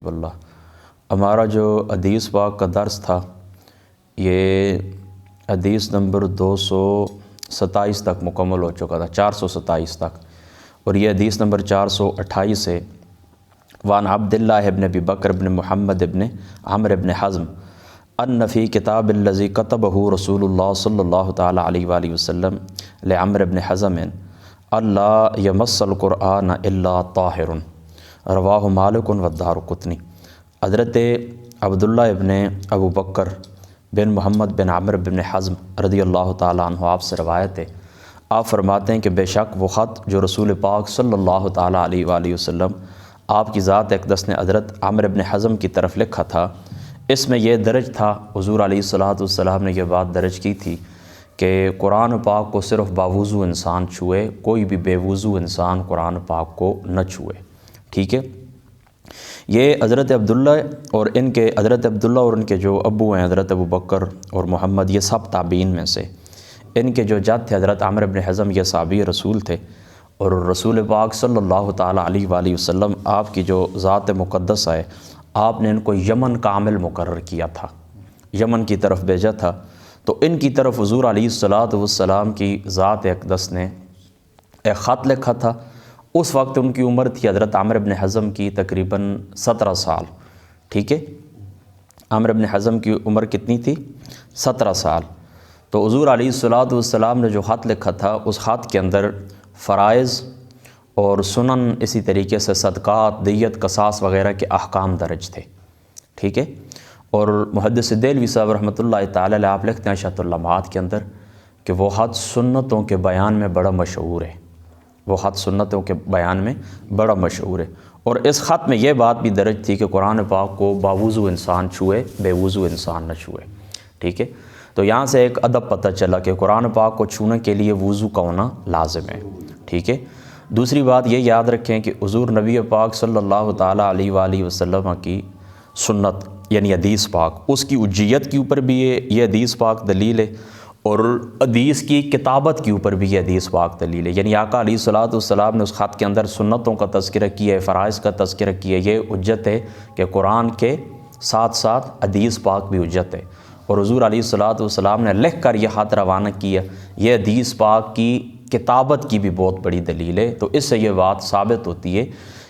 واللہ ہمارا جو حدیث پاک کا درس تھا یہ حدیث نمبر 227 تک مکمل ہو چکا تھا، 427 تک، اور یہ حدیث نمبر 428 ہے۔ وان عبداللہ ابن ابی بکر ابن محمد ابن عمرو ابن حزم ان فی کتاب الذی کتبہ رسول اللہ صلی اللہ تعالیٰ علیہ وآلہ وسلم لعمرو ابن حزم اللہ یمس القرآن الا طاہر، رواہ مالک والدارقطنی۔ حضرت عبداللہ ابن ابو بکر بن محمد بن عمرو بن حزم رضی اللہ تعالیٰ عنہ آپ سے روایت ہے، آپ فرماتے ہیں کہ بے شک وہ خط جو رسول پاک صلی اللہ تعالیٰ علیہ وآلہ وسلم آپ کی ذات اقدس نے حضرت عمرو بن حزم کی طرف لکھا تھا، اس میں یہ درج تھا، حضور علیہ الصلوۃ والسلام نے یہ بات درج کی تھی کہ قرآن پاک کو صرف باوضو انسان چھوئے، کوئی بھی بے وضو انسان قرآن پاک کو نہ چھوئے، ٹھیک ہے۔ یہ حضرت عبداللہ اور ان کے جو ابو ہیں حضرت ابو بکر اور محمد، یہ سب تابعین میں سے، ان کے جو جد تھے حضرت عمرو بن حزم، یہ صحابی رسول تھے، اور رسول پاک صلی اللہ تعالیٰ علیہ وآلہ وسلم آپ کی جو ذات مقدس ہے، آپ نے ان کو یمن کا عامل مقرر کیا تھا، یمن کی طرف بھیجا تھا، تو ان کی طرف حضور علیہ الصلوۃ والسلام کی ذات اقدس نے ایک خط لکھا تھا۔ اس وقت ان کی عمر تھی حضرت عمرو بن حزم کی تقریباً 17 سال، ٹھیک ہے۔ عمرو بن حزم کی عمر کتنی تھی؟ 17 سال۔ تو حضور علیہ الصلوۃ والسلام نے جو خط لکھا تھا، اس خط کے اندر فرائض اور سنن، اسی طریقے سے صدقات، دیت، قصاص وغیرہ کے احکام درج تھے، ٹھیک ہے۔ اور محدث دہلوی صاحب رحمۃ اللہ تعالی علیہ آپ لکھتے ہیں اشاعۃ اللمعات کے اندر کہ وہ خط سنتوں کے بیان میں بڑا مشہور ہے، وہ خط سنتوں کے بیان میں بڑا مشہور ہے، اور اس خط میں یہ بات بھی درج تھی کہ قرآن پاک کو باوضو انسان چھوئے، بے وضو انسان نہ چھوئے، ٹھیک ہے۔ تو یہاں سے ایک ادب پتہ چلا کہ قرآن پاک کو چھونے کے لیے وضو کا ہونا لازم ہے، ٹھیک ہے۔ دوسری بات یہ یاد رکھیں کہ حضور نبی پاک صلی اللہ تعالیٰ علیہ وآلہ وسلم کی سنت یعنی حدیث پاک، اس کی اجیت کے اوپر بھی یہ حدیث پاک دلیل ہے، اور حدیث کی کتابت کے اوپر بھی یہ حدیث پاک دلیل ہے، یعنی آقا علیہ الصلوۃ والسلام نے اس خط کے اندر سنتوں کا تذکرہ کیا ہے، فرائض کا تذکرہ کیا ہے، یہ حجت ہے کہ قرآن کے ساتھ ساتھ حدیث پاک بھی حجت ہے، اور حضور علیہ الصلوۃ والسلام نے لکھ کر یہ خط روانہ کیا، یہ حدیث پاک کی کتابت کی بھی بہت بڑی دلیل ہے۔ تو اس سے یہ بات ثابت ہوتی ہے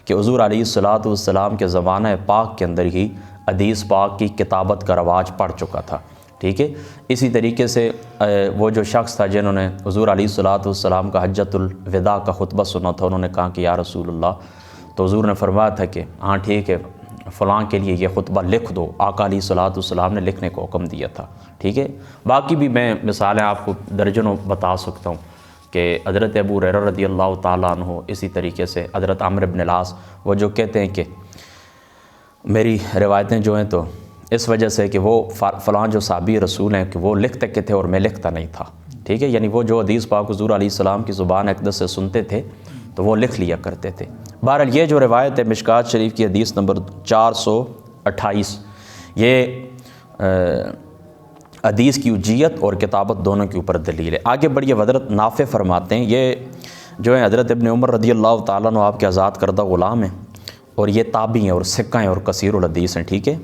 کہ حضور علیہ الصلوۃ والسلام کے زمانہ پاک کے اندر ہی حدیث پاک کی کتابت کا رواج پڑ چکا تھا، ٹھیک ہے۔ اسی طریقے سے وہ جو شخص تھا جنہوں نے حضور علیہ الصلوۃ والسلام کا حجۃ الوداع کا خطبہ سنا تھا، انہوں نے کہا کہ یا رسول اللہ، تو حضور نے فرمایا تھا کہ ہاں ٹھیک ہے، فلاں کے لیے یہ خطبہ لکھ دو، آقا علیہ الصلوۃ والسلام نے لکھنے کو حکم دیا تھا، ٹھیک ہے۔ باقی بھی میں مثالیں آپ کو درجنوں بتا سکتا ہوں کہ حضرت ابو ہریرہ رضی اللہ تعالیٰ عنہ، اسی طریقے سے حضرت عمرو بن العاص، وہ جو کہتے ہیں کہ میری روایتیں جو ہیں تو اس وجہ سے کہ وہ فلاں جو صحابی رسول ہیں کہ وہ لکھتے کے تھے اور میں لکھتا نہیں تھا، ٹھیک ہے، یعنی وہ جو حدیث پاک حضور علیہ السلام کی زبان اقدس سے سنتے تھے تو وہ لکھ لیا کرتے تھے۔ بہرحال یہ جو روایت ہے مشکوٰۃ شریف کی حدیث نمبر 428، یہ حدیث کی اجیت اور کتابت دونوں کے اوپر دلیل ہے۔ آگے بڑھیے، حضرت نافع فرماتے ہیں، یہ جو ہے حضرت ابن عمر رضی اللہ تعالیٰ عنہ آپ کے آزاد کردہ غلام ہیں، اور یہ تابعی ہیں اور ثقہ ہیں اور کثیر الحدیث ہیں، ٹھیک ہے۔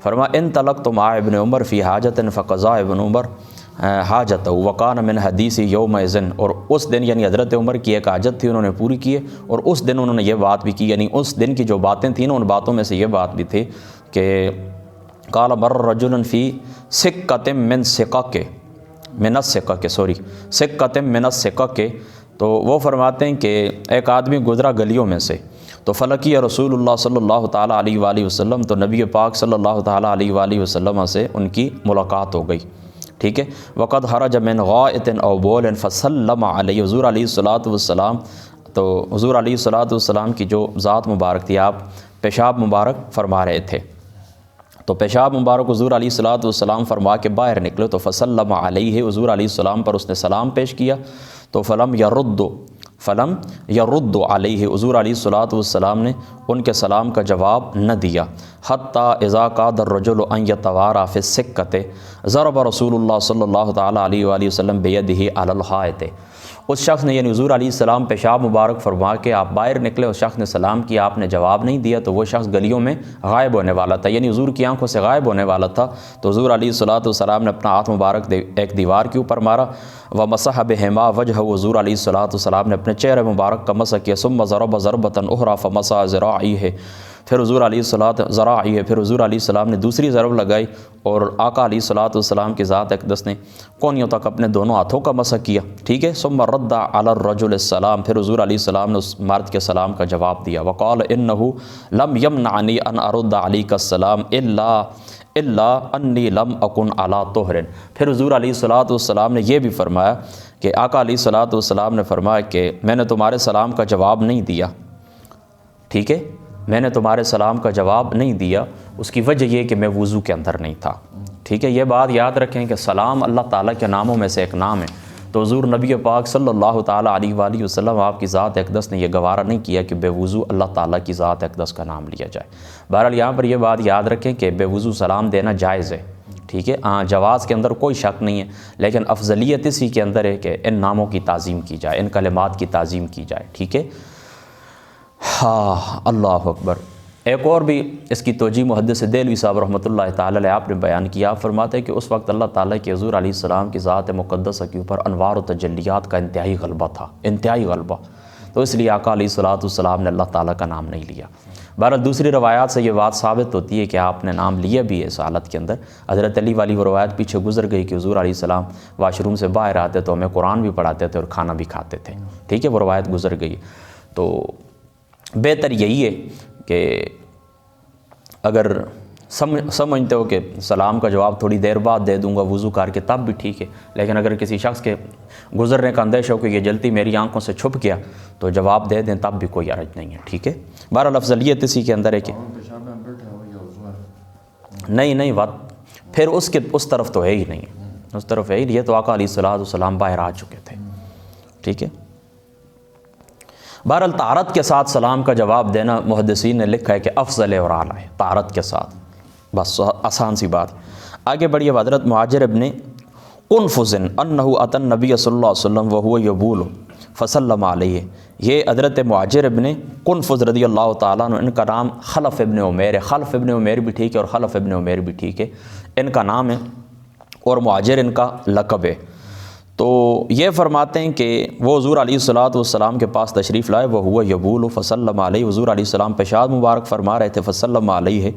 فرما ان طلقت مع ابن عمر فی حاجت فقضاء ابن عمر حاجتہ وکان من حدیث یومئذ، اور اس دن یعنی حضرت عمر کی ایک حاجت تھی، انہوں نے پوری کی ہے، اور اس دن انہوں نے یہ بات بھی کی، یعنی اس دن کی جو باتیں تھیں نا، ان باتوں میں سے یہ بات بھی تھی کہ قال مر رجل فی سکۃ من سکک من السکک سکۃ من السکک، تو وہ فرماتے ہیں کہ ایک آدمی گزرا گلیوں میں سے، تو فلکی رسول اللہ صلی اللہ تعالیٰ علیہ وآلہ وسلم، تو نبی پاک صلی اللہ تعالیٰ علیہ وآلہ وسلم سے ان کی ملاقات ہو گئی، ٹھیک ہے۔ وقد خرج من غائط او بول فسلم علیہ، حضور علیہ الصلوۃ والسلام، تو حضور علیہ الصلوۃ والسلام کی جو ذات مبارک تھی، آپ پیشاب مبارک فرما رہے تھے، تو پیشاب مبارک حضور علیہ الصلوۃ والسلام فرما کے باہر نکلے، تو فسلم علیہ، حضور علیہ السلام پر اس نے سلام پیش کیا، تو فلم یرد علیہ، حضور علیہ الصلوۃ والسلام نے ان کے سلام کا جواب نہ دیا، حتیٰ اذا کاد الرجل ان یتوارا فی السکۃ ضرب رسول اللہ صلی اللہ تعالیٰ علیہ وآلہ وسلم بیدہ علی الحائط، اس شخص نے یعنی حضور علیہ السلام پیشاب مبارک فرما کے آپ باہر نکلے، اس شخص نے سلام کیا، آپ نے جواب نہیں دیا تو وہ شخص گلیوں میں غائب ہونے والا تھا، یعنی حضور کی آنکھوں سے غائب ہونے والا تھا۔ تو حضور علیہ السلام نے اپنا ہاتھ مبارک ایک دیوار کے اوپر مارا، ومسح بہما وجہ، حضور علیہ السلام نے اپنے چہرے مبارک کا مسح کیا، ثم ضرب ضربۃ اخری فمسح ذراعیہ، پھر حضور علیہ السلام نے دوسری ضرب لگائی اور آقا علیہ السلام کی ذات اقدس نے کونیوں تک اپنے دونوں ہاتھوں کا مسح کیا، ٹھیک ہے۔ ثم رد علی الرجل السلام، پھر حضور علیہ السلام نے اس مرد کے سلام کا جواب دیا، وقال انہ لم یمنعنی ان ارد علیک السلام الا انی لم اکن علی طہر، پھر حضور علیہ السلام نے یہ بھی فرمایا کہ آقا علیہ السلام نے فرمایا کہ میں نے تمہارے سلام کا جواب نہیں دیا، ٹھیک ہے، میں نے تمہارے سلام کا جواب نہیں دیا، اس کی وجہ یہ کہ میں وضو کے اندر نہیں تھا، ٹھیک ہے۔ یہ بات یاد رکھیں کہ سلام اللہ تعالیٰ کے ناموں میں سے ایک نام ہے، تو حضور نبی پاک صلی اللہ تعالیٰ علیہ وآلہ وسلم آپ کی ذات اقدس نے یہ گوارا نہیں کیا کہ بے وضو اللہ تعالیٰ کی ذات اقدس کا نام لیا جائے۔ بہرحال یہاں پر یہ بات یاد رکھیں کہ بے وضو سلام دینا جائز ہے، ٹھیک ہے، جواز کے اندر کوئی شک نہیں ہے، لیکن افضلیت اسی کے اندر ہے کہ ان ناموں کی تعظیم کی جائے، ان کلمات کی تعظیم کی جائے، ٹھیک ہے۔ ہاں، اللہ اکبر۔ ایک اور بھی اس کی توجیہ محدث دہلوی صاحب رحمۃ اللہ تعالی علیہ آپ نے بیان کیا، آپ فرماتے ہیں کہ اس وقت اللہ تعالیٰ کے حضور علیہ السلام کی ذات مقدسہ کے اوپر انوار و تجلیات کا انتہائی غلبہ تھا، انتہائی غلبہ، تو اس لیے آقا علیہ السلام نے اللہ تعالیٰ کا نام نہیں لیا۔ بہرحال دوسری روایات سے یہ بات ثابت ہوتی ہے کہ آپ نے نام لیا بھی ہے اس حالت کے اندر۔ حضرت علی والی وہ روایت پیچھے گزر گئی کہ حضور علیہ السلام واش روم سے باہر آتے تو ہمیں قرآن بھی پڑھاتے تھے اور کھانا بھی کھاتے تھے، ٹھیک ہے، وہ روایت گزر گئی۔ تو بہتر یہی ہے کہ اگر سمجھتے ہو کہ سلام کا جواب تھوڑی دیر بعد دے دوں گا وضو کر کے تب بھی ٹھیک ہے، لیکن اگر کسی شخص کے گزرنے کا اندیشہ ہو کہ یہ جلدی میری آنکھوں سے چھپ گیا تو جواب دے دیں تب بھی کوئی حرج نہیں ہے، ٹھیک ہے۔ بہرحال افضلیت اسی کے اندر ہے کہ نہیں بات پھر اس طرف تو ہے ہی نہیں، اس طرف ہے ہی، یہ تو آقا علیہ السلام باہر آ چکے تھے، ٹھیک ہے۔ بہرحال طہارت کے ساتھ سلام کا جواب دینا محدثین نے لکھا ہے کہ افضل اور اعلیٰ ہے، طہارت کے ساتھ، بس آسان سی بات۔ آگے بڑھیے، حضرت مہاجر ابن قنفذ انہ اتی النبی صلی اللہ علیہ وسلم وہو یبول فسلم علیہ، یہ حضرت مہاجر ابن قنفذ رضی اللہ تعالیٰ عنہ، ان کا نام خلف ابن عمیر ہے، خلف ابن عمیر بھی ٹھیک ہے اور خلف ابن عمیر بھی ٹھیک ہے، ان کا نام ہے اور مہاجر ان کا لقب ہے۔ تو یہ فرماتے ہیں کہ وہ حضور علیہ السلام کے پاس تشریف لائے، وہ ہوا یبول فسلم علیہ، حضور علیہ السلام پیشاب مبارک فرما رہے تھے، فسلم علیہ،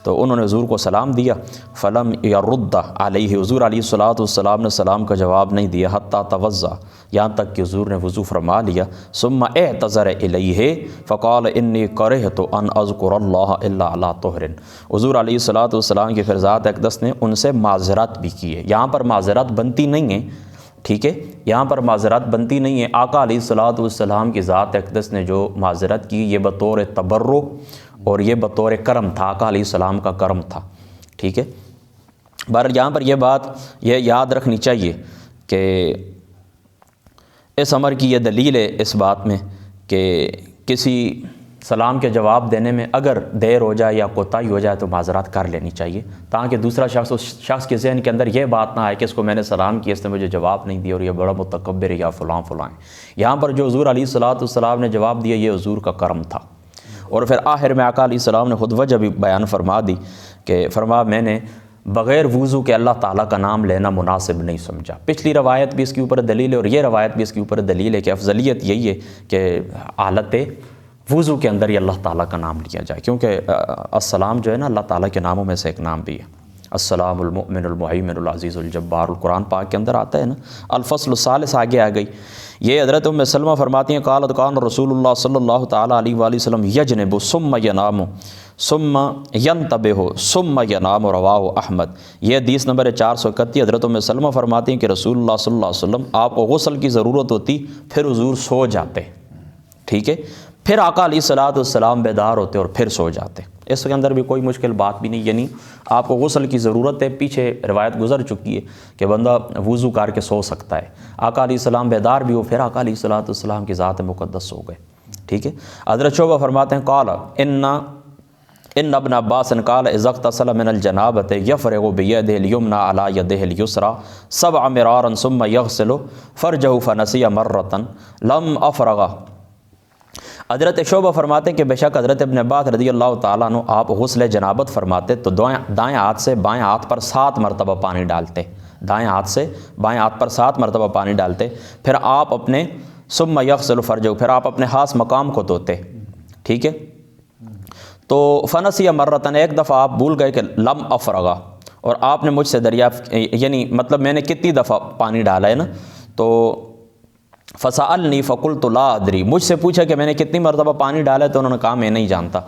تو انہوں نے حضور کو سلام دیا، فلم یرد علیہ، حضور علیہ السلام نے سلام کا جواب نہیں دیا، حتی توضا، یہاں تک کہ حضور نے وضو فرما لیا، ثم اعتذر الیہ فقال انی کرہت ان اذکر اللہ الا علی طہر، حضور علیہ السلام کی پھر ذات اقدس نے ان سے معذرت بھی کی ہے، یہاں پر معذرت بنتی نہیں ہے، ٹھیک ہے، یہاں پر معذرت بنتی نہیں ہے، آقا علیہ السلام کی ذات اقدس نے جو معذرت کی یہ بطور تبرع اور یہ بطور کرم تھا، آقا علیہ السلام کا کرم تھا، ٹھیک ہے۔ بہرحال یہاں پر یہ بات یہ یاد رکھنی چاہیے کہ اس امر کی یہ دلیل ہے اس بات میں کہ کسی سلام کے جواب دینے میں اگر دیر ہو جائے یا کوتاہی ہو جائے تو معذرت کر لینی چاہیے، تاکہ دوسرا شخص اس شخص کے ذہن کے اندر یہ بات نہ آئے کہ اس کو میں نے سلام کیا، اس نے مجھے جواب نہیں دیا اور یہ بڑا متکبر ہے یا فلاں ہے۔ یہاں پر جو حضور علیہ السلام نے جواب دیا یہ حضور کا کرم تھا، اور پھر آخر میں آقا علیہ السلام نے خود وجہ بھی بیان فرما دی کہ فرما میں نے بغیر وضو کے اللہ تعالیٰ کا نام لینا مناسب نہیں سمجھا۔ پچھلی روایت بھی اس کے اوپر دلیل ہے اور یہ روایت بھی اس کے اوپر دلیل ہے کہ افضلیت یہی ہے کہ حالت وضو کے اندر ہی اللہ تعالیٰ کا نام لیا جائے، کیونکہ السلام جو ہے نا اللہ تعالیٰ کے ناموں میں سے ایک نام بھی ہے، السلام المؤمن المہیمن العزیز الجبار، القرآن پاک کے اندر آتا ہے نا۔ الفصل الثالث آگے آ گئی، یہ حضرت ام سلمہ فرماتی ہیں قالت کان رسول اللہ صلی اللہ تعالیٰ علیہ وآلہ وسلم یجنب ثم ینام ثم ینتبہ ثم ینام، رواہ احمد، یہ حدیث نمبر 431۔ حضرت ام سلمہ فرماتی ہیں کہ رسول اللہ صلی اللہ علیہ وسلم آپ کو غسل کی ضرورت ہوتی پھر حضور سو جاتے، ٹھیک ہے، پھر آقا علیہ السلام بیدار ہوتے اور پھر سو جاتے، اس کے اندر بھی کوئی مشکل بات بھی نہیں، یعنی آپ کو غسل کی ضرورت ہے، پیچھے روایت گزر چکی ہے کہ بندہ وضو کر کے سو سکتا ہے، آقا علیہ السلام بیدار بھی ہو پھر آقا علیہ السلام کی ذات مقدس سو گئے، ٹھیک ہے۔ حضرت شعبہ فرماتے ہیں قال ان ابن عباس قال اذا اغتسل من الجنابۃ یفرغ بیدہ الیمنی علی یدہ الیسری 7 مرارا ثم یغسل فرجہ فنسی مرۃ لم افرغ۔ حضرت شعبہ فرماتے ہیں کہ بے شک حضرت ابن عباس رضی اللہ تعالیٰ عنہ آپ غسل جنابت فرماتے تو دائیں ہاتھ سے بائیں ہاتھ پر 7 مرتبہ پانی ڈالتے، دائیں ہاتھ سے بائیں ہاتھ پر 7 مرتبہ پانی ڈالتے، پھر آپ اپنے ثم یغسل فرجہ، پھر آپ اپنے خاص مقام کو دھوتے، ٹھیک ہے۔ تو فنسی مرتن، ایک دفعہ آپ بھول گئے کہ لم افرغا، اور آپ نے مجھ سے دریافت، یعنی مطلب میں نے کتنی دفعہ پانی ڈالا ہے نا، تو فسألنی فقلت لا ادری، مجھ سے پوچھا کہ میں نے کتنی مرتبہ پانی ڈالا ہے، تو انہوں نے کہا میں نہیں جانتا۔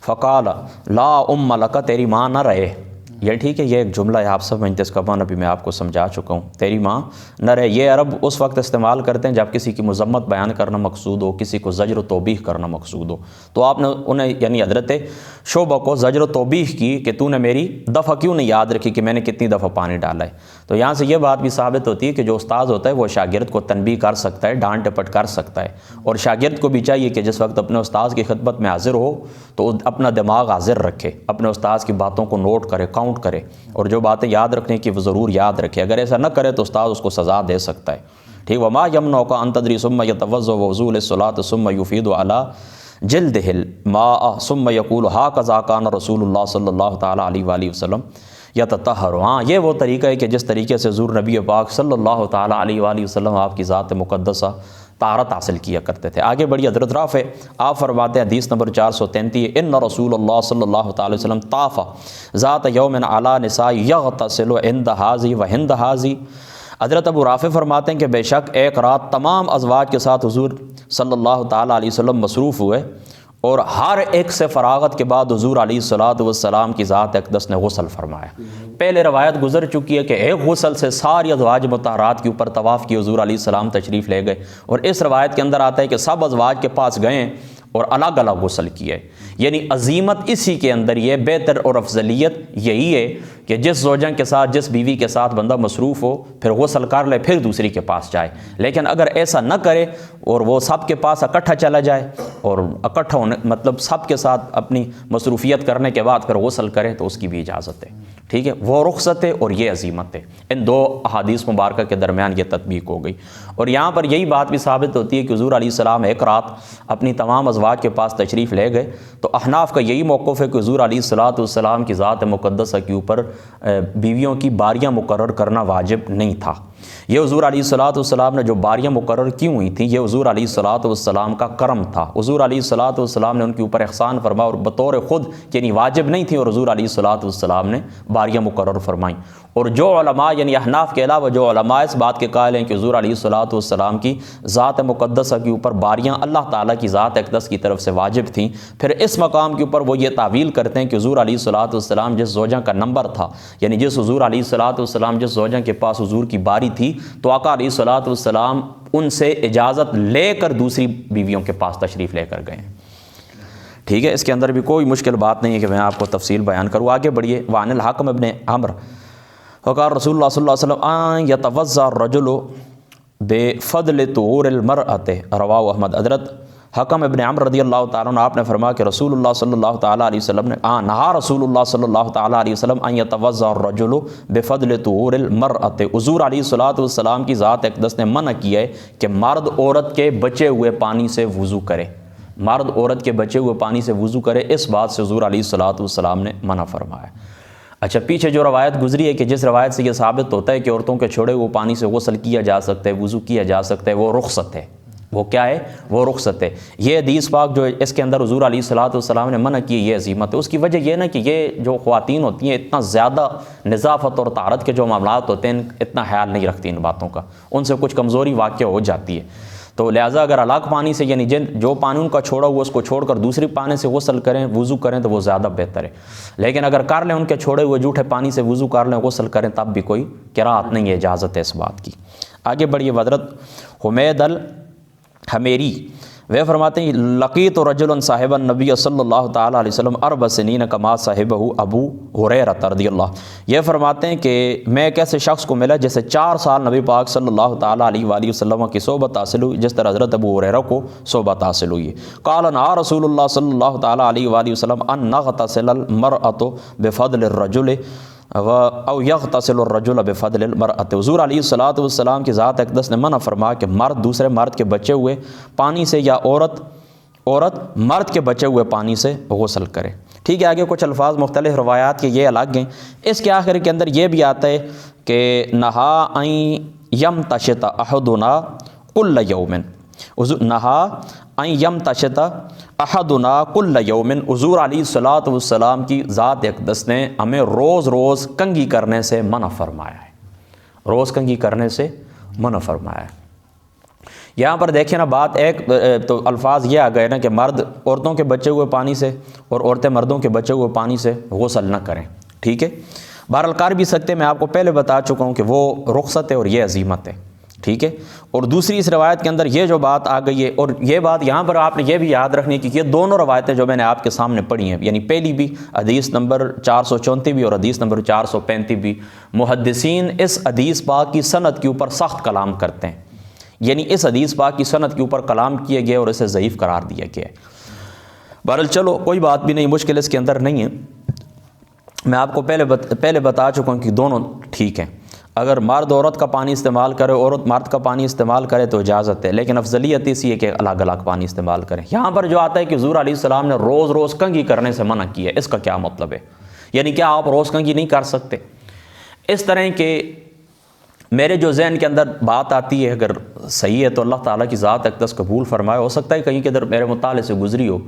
فقال لا ام لک، تیری ماں نہ رہے، یہ ٹھیک ہے، یہ ایک جملہ ہے، آپ سمجھتے، اس کا معنی ابھی میں آپ کو سمجھا چکا ہوں، تیری ماں نہ رہے۔ یہ عرب اس وقت استعمال کرتے ہیں جب کسی کی مذمت بیان کرنا مقصود ہو، کسی کو زجر و توبیخ کرنا مقصود ہو، تو آپ نے انہیں یعنی حضرت شعبہ کو زجر و توبیخ کی کہ تو نے میری دفعہ کیوں نہیں یاد رکھی کہ میں نے کتنی دفعہ پانی ڈالا ہے۔ تو یہاں سے یہ بات بھی ثابت ہوتی ہے کہ جو استاد ہوتا ہے وہ شاگرد کو تنبیہ کر سکتا ہے، ڈانٹ ٹپٹ کر سکتا ہے، اور شاگرد کو بھی چاہیے کہ جس وقت اپنے استاد کی خدمت میں حاضر ہو تو اپنا دماغ حاضر رکھے، اپنے استاد کی باتوں کو نوٹ کرے، کاؤنٹ کرے، اور جو باتیں یاد رکھنے کی وہ ضرور یاد رکھے۔ اگر ایسا نہ کرے تو استاد اس کو سزا دے سکتا ہے، ٹھیک۔ وما یمنعک ان تدری ثم یتوضا وضوء للصلاۃ ثم یفیض علی جلدہ الماء ثم یقول ھکذا کان رسول اللہ صلی اللہ تعالیٰ علیہ وآلہ وسلم یتطہر۔ ہاں، یہ وہ طریقہ ہے کہ جس طریقے سے حضور نبی پاک صلی اللہ تعالیٰ علیہ وآلہ وسلم آپ کی ذات مقدسہ طہارت حاصل کیا کرتے تھے۔ آگے بڑی حضرت رافع آپ فرماتے ہیں حدیث نمبر 433، ان رسول اللہ صلی اللہ تعالی وسلم طاف ذات یوم علی نساء یغتسل عند ھذی و عند ھذی۔ حضرت ابو رافع فرماتے ہیں کہ بے شک ایک رات تمام ازواج کے ساتھ حضور صلی اللہ تعالیٰ علیہ وسلم مصروف ہوئے، اور ہر ایک سے فراغت کے بعد حضور علیہ الصلوۃ والسلام کی ذات اقدس نے غسل فرمایا۔ پہلے روایت گزر چکی ہے کہ ایک غسل سے ساری ازواج مطہرات کے اوپر طواف کی، حضور علیہ السلام تشریف لے گئے، اور اس روایت کے اندر آتا ہے کہ سب ازواج کے پاس گئے اور الگ الگ غسل کیے۔ یعنی عظیمت اسی کے اندر یہ بہتر اور افضلیت یہی ہے کہ جس زوجہ کے ساتھ، جس بیوی کے ساتھ بندہ مصروف ہو پھر غسل کر لے، پھر دوسری کے پاس جائے۔ لیکن اگر ایسا نہ کرے اور وہ سب کے پاس اکٹھا چلا جائے اور اکٹھا ہونے مطلب سب کے ساتھ اپنی مصروفیت کرنے کے بعد پھر غسل کرے تو اس کی بھی اجازت ہے، ٹھیک ہے۔ وہ رخصت ہے اور یہ عظیمت ہے، ان دو احادیث مبارکہ کے درمیان یہ تطبیق ہو گئی۔ اور یہاں پر یہی بات بھی ثابت ہوتی ہے کہ حضور علیہ السلام ایک رات اپنی تمام ازواج کے پاس تشریف لے گئے، تو احناف کا یہی موقف ہے کہ حضور علیہ الصلوۃ والسلام کی ذات مقدسہ کے اوپر بیویوں کی باریاں مقرر کرنا واجب نہیں تھا۔ یہ حضور علیہ الصلوۃ والسلام نے جو باریاں مقرر کی ہوئی تھیں، یہ حضور علیہ الصلوۃ والسلام کا کرم تھا۔ حضور علیہ الصلوۃ والسلام نے ان کے اوپر احسان فرمایا، اور بطور خود یعنی واجب نہیں تھی، اور حضور علیہ الصلوۃ والسلام نے باریاں مقرر فرمائیں۔ اور جو علماء یعنی احناف کے علاوہ جو علماء اس بات کے قائل ہیں کہ حضور علیہ الصلوۃ والسلام کی ذات مقدسہ کے اوپر باریاں اللہ تعالیٰ کی ذات اقدس کی طرف سے واجب تھیں، پھر اس مقام کے اوپر وہ یہ تعویل کرتے ہیں کہ حضور علیہ الصلوۃ والسلام جس زوجہ کا نمبر تھا، یعنی جس حضور علیہ الصلوۃ والسلام جس زوجہ کے پاس حضور کی باری تھی، تو آقا علیہ الصلوۃ والسلام ان سے اجازت لے کر دوسری بیویوں کے پاس تشریف لے کر گئے، ٹھیک ہے۔ اس کے اندر بھی کوئی مشکل بات نہیں ہے کہ میں آپ کو تفصیل بیان کروں۔ آگے بڑھیے۔ وعن الحکم ابن عمرو وقال رسول اللہ صلی اللہ علیہ وسلم ان یتوضا الرجل بفضل طہور المرأة، رواہ احمد۔ حضرت حکم ابن عمرو رضی اللہ تعالیٰ عنہ آپ نے فرمایا کہ رسول اللہ صلی اللہ تعالیٰ علیہ وسلم نے نہا رسول اللہ صلی اللہ تعالیٰ علیہ وسلم ان یتوضا الرجل بفضل طہور المرأة، حضور علیہ الصلوۃ والسلام کی ذات اقدس نے منع کیا ہے کہ مرد عورت کے بچے ہوئے پانی سے وضو کرے، مرد عورت کے بچے ہوئے پانی سے وضو کرے، اس بات سے حضور علیہ الصلوۃ والسلام نے منع فرمایا۔ اچھا، پیچھے جو روایت گزری ہے کہ جس روایت سے یہ ثابت ہوتا ہے کہ عورتوں کے چھوڑے ہوئے پانی سے غسل کیا جا سکتا ہے، وضو کیا جا سکتا ہے، وہ رخصت ہے۔ وہ کیا ہے؟ وہ رخصت ہے۔ یہ حدیث پاک جو اس کے اندر حضور علیہ الصلوۃ والسلام نے منع کی، یہ عظیمت ہے۔ اس کی وجہ یہ نا کہ یہ جو خواتین ہوتی ہیں اتنا زیادہ نظافت اور طہارت کے جو معاملات ہوتے ہیں اتنا خیال نہیں رکھتی ان باتوں کا، ان سے کچھ کمزوری واقع ہو جاتی ہے۔ تو لہٰذا اگر الگ پانی سے یعنی جو پانی ان کا چھوڑا ہوا اس کو چھوڑ کر دوسری پانی سے غسل کریں، وضو کریں تو وہ زیادہ بہتر ہے۔ لیکن اگر کر لیں ان کے چھوڑے ہوئے جھوٹے پانی سے وضو کر لیں، غسل کریں، تب بھی کوئی کراہت نہیں ہے، اجازت ہے اس بات کی۔ آگے بڑھیے۔ حضرت حمید الحمیری وہ فرماتے ہیں لقیت رجل صاحب النبی صلی اللہ تعالیٰ علیہ وسلم 4 سنین کما صاحبہ ابو ہریرہ رضی اللہ، یہ فرماتے ہیں کہ میں ایک ایسے شخص کو ملا جیسے 4 سال نبی پاک صلی اللہ تعالیٰ علیہ وآلہ وسلم کی صحبت حاصل ہوئی، جس طرح حضرت ابو ہریرہ کو صحبت حاصل ہوئی ہے۔ قال نہا رسول اللہ صلی اللہ تعالیٰ علیہ وآلہ وسلم ان نغتسل المرأة بفضل الرجل او یغتسل الرجل بفضل المرأة، حضور علیہ الصلوۃ والسلام کی ذات اقدس نے منع فرمایا کہ مرد دوسرے مرد کے بچے ہوئے پانی سے یا عورت مرد کے بچے ہوئے پانی سے غسل کرے۔ ٹھیک ہے، آگے کچھ الفاظ مختلف روایات کے یہ الگ ہیں۔ اس کے آخر کے اندر یہ بھی آتا ہے کہ نہا ان یمتشط احدنا کل یوم، نہا ان یمتشط احدنا کل یوم، حضور علیہ الصلوۃ والسلام کی ذات اقدس نے ہمیں روز روز کنگھی کرنے سے منع فرمایا ہے، روز کنگھی کرنے سے منع فرمایا ہے۔ یہاں پر دیکھیں نا بات ایک تو الفاظ یہ آ گئے نا کہ مرد عورتوں کے بچے ہوئے پانی سے اور عورتیں مردوں کے بچے ہوئے پانی سے غسل نہ کریں، ٹھیک ہے۔ بہرحال کر بھی سکتے، میں آپ کو پہلے بتا چکا ہوں کہ وہ رخصت ہے اور یہ عزیمت ہے، ٹھیک ہے۔ اور دوسری اس روایت کے اندر یہ جو بات آ گئی ہے، اور یہ بات یہاں پر آپ نے یہ بھی یاد رکھنی کہ یہ دونوں روایتیں جو میں نے آپ کے سامنے پڑھی ہیں، یعنی پہلی بھی حدیث نمبر 434 بھی اور حدیث نمبر 435 بھی، محدثین اس حدیث پاک کی سند کے اوپر سخت کلام کرتے ہیں، یعنی اس حدیث پاک کی سند کے اوپر کلام کیے گئے اور اسے ضعیف قرار دیا گیا ہے۔ بہرحال چلو کوئی بات بھی نہیں، مشکل اس کے اندر نہیں ہے، میں آپ کو پہلے بتا چکا ہوں کہ دونوں ٹھیک ہیں۔ اگر مرد عورت کا پانی استعمال کرے، عورت مرد کا پانی استعمال کرے تو اجازت ہے، لیکن افضلیت اسی ہے کہ الگ الگ پانی استعمال کریں۔ یہاں پر جو آتا ہے کہ حضور علیہ السلام نے روز روز کنگھی کرنے سے منع کیا ہے، اس کا کیا مطلب ہے؟ یعنی کیا آپ روز کنگھی نہیں کر سکتے؟ اس طرح کے میرے جو ذہن کے اندر بات آتی ہے، اگر صحیح ہے تو اللہ تعالیٰ کی ذات اقدس قبول فرمائے، ہو سکتا ہے کہیں کے ادھر میرے مطالعے سے گزری ہو،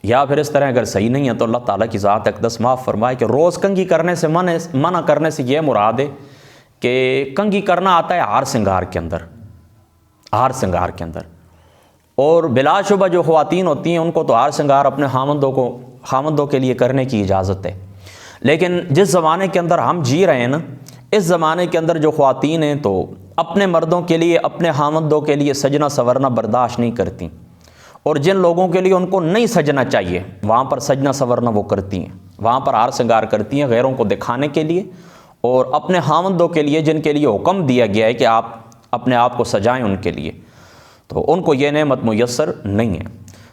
یا پھر اس طرح اگر صحیح نہیں ہے تو اللہ تعالیٰ کی ذات اقدس معاف فرمائے کہ روز کنگھی کرنے سے منع کرنے سے یہ مراد ہے کہ کنگھی کرنا آتا ہے ہار سنگار کے اندر، ہار سنگار کے اندر، اور بلا شبہ جو خواتین ہوتی ہیں ان کو تو ہار سنگار اپنے خامندوں کے لیے کرنے کی اجازت ہے، لیکن جس زمانے کے اندر ہم جی رہے ہیں نا، اس زمانے کے اندر جو خواتین ہیں تو اپنے مردوں کے لیے، اپنے خامندوں کے لیے سجنا سورنا برداشت نہیں کرتی، اور جن لوگوں کے لیے ان کو نہیں سجنا چاہیے وہاں پر سجنا سورنا وہ کرتی ہیں، وہاں پر ہار سنگار کرتی ہیں غیروں کو دکھانے کے لیے، اور اپنے خامندوں کے لیے جن کے لیے حکم دیا گیا ہے کہ آپ اپنے آپ کو سجائیں ان کے لیے، تو ان کو یہ نعمت میسر نہیں ہے۔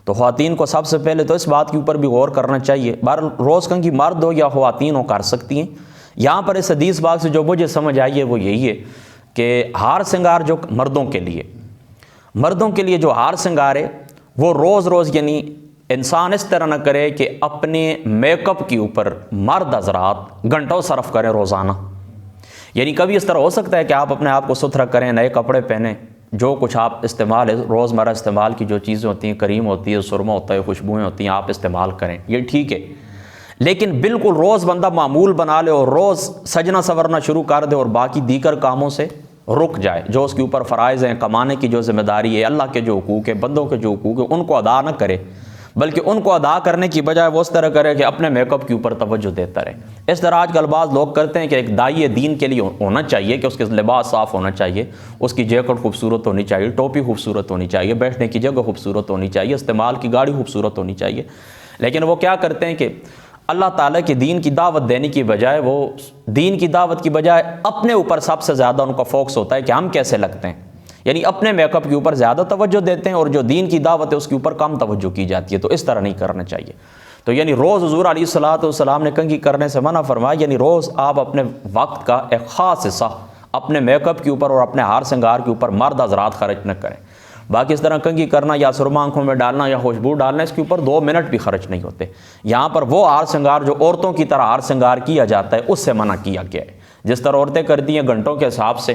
تو خواتین کو سب سے پہلے تو اس بات کے اوپر بھی غور کرنا چاہیے، بہرحال روز کنگھی مرد ہو یا خواتین ہو کر سکتی ہیں۔ یہاں پر اس حدیث پاک سے جو مجھے سمجھ آئی ہے وہ یہی ہے کہ ہار سنگار جو مردوں کے لیے جو ہار سنگار ہے وہ روز روز، یعنی انسان اس طرح نہ کرے کہ اپنے میک اپ کے اوپر مرد حضرات گھنٹوں صرف کریں روزانہ، یعنی کبھی اس طرح ہو سکتا ہے کہ آپ اپنے آپ کو ستھرا کریں، نئے کپڑے پہنیں، جو کچھ آپ استعمال ہے روزمرہ استعمال کی جو چیزیں ہوتی ہیں، کریم ہوتی ہے، سرما ہوتا ہے، خوشبوئیں ہوتی ہیں، آپ استعمال کریں، یہ ٹھیک ہے، لیکن بالکل روز بندہ معمول بنا لے اور روز سجنا سورنا شروع کر دے اور باقی دیگر کاموں سے رک جائے، جو اس کے اوپر فرائض ہیں، کمانے کی جو ذمہ داری ہے، اللہ کے جو حقوق ہیں، بندوں کے جو حقوق ہیں، ان کو ادا نہ کرے، بلکہ ان کو ادا کرنے کی بجائے وہ اس طرح کرے کہ اپنے میک اپ کے اوپر توجہ دیتا رہے۔ اس طرح آج کل بعض لوگ کرتے ہیں کہ ایک داعی دین کے لیے ہونا چاہیے کہ اس کے لباس صاف ہونا چاہیے، اس کی جیکٹ خوبصورت ہونی چاہیے، ٹوپی خوبصورت ہونی چاہیے، بیٹھنے کی جگہ خوبصورت ہونی چاہیے، استعمال کی گاڑی خوبصورت ہونی چاہیے، لیکن وہ کیا کرتے ہیں کہ اللہ تعالیٰ کے دین کی دعوت دینے کی بجائے، وہ دین کی دعوت کی بجائے اپنے اوپر سب سے زیادہ ان کا فوکس ہوتا ہے کہ ہم کیسے لگتے ہیں، یعنی اپنے میک اپ کے اوپر زیادہ توجہ دیتے ہیں اور جو دین کی دعوت ہے اس کے اوپر کم توجہ کی جاتی ہے، تو اس طرح نہیں کرنا چاہیے۔ تو یعنی روز حضور علیہ الصلوۃ والسلام نے کنگھی کرنے سے منع فرمایا، یعنی روز آپ اپنے وقت کا ایک خاص حصہ اپنے میک اپ کے اوپر اور اپنے ہار سنگار کے اوپر مرد حضرات خرچ نہ کریں۔ باقی اس طرح کنگھی کرنا یا سرما آنکھوں میں ڈالنا یا خوشبو ڈالنا، اس کے اوپر 2 منٹ بھی خرچ نہیں ہوتے۔ یہاں پر وہ ہار سنگار جو عورتوں کی طرح ہار سنگار کیا جاتا ہے اس سے منع کیا گیا ہے، جس طرح عورتیں کرتی ہیں گھنٹوں کے حساب سے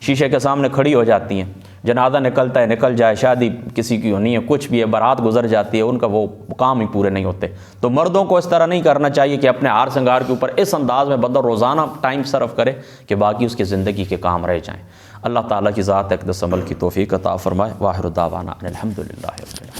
شیشے کے سامنے کھڑی ہو جاتی ہیں، جنازہ نکلتا ہے نکل جائے، شادی کسی کی ہونی ہے، کچھ بھی ہے، بارات گزر جاتی ہے، ان کا وہ کام ہی پورے نہیں ہوتے۔ تو مردوں کو اس طرح نہیں کرنا چاہیے کہ اپنے ہار سنگار کے اوپر اس انداز میں بندہ روزانہ ٹائم صرف کرے کہ باقی اس کی زندگی کے کام رہ جائیں۔ اللہ تعالیٰ کی ذات اقدس عمل کی توفیق عطا فرمائے۔ واخر دعوانا ان الحمد للہ رب العالمین۔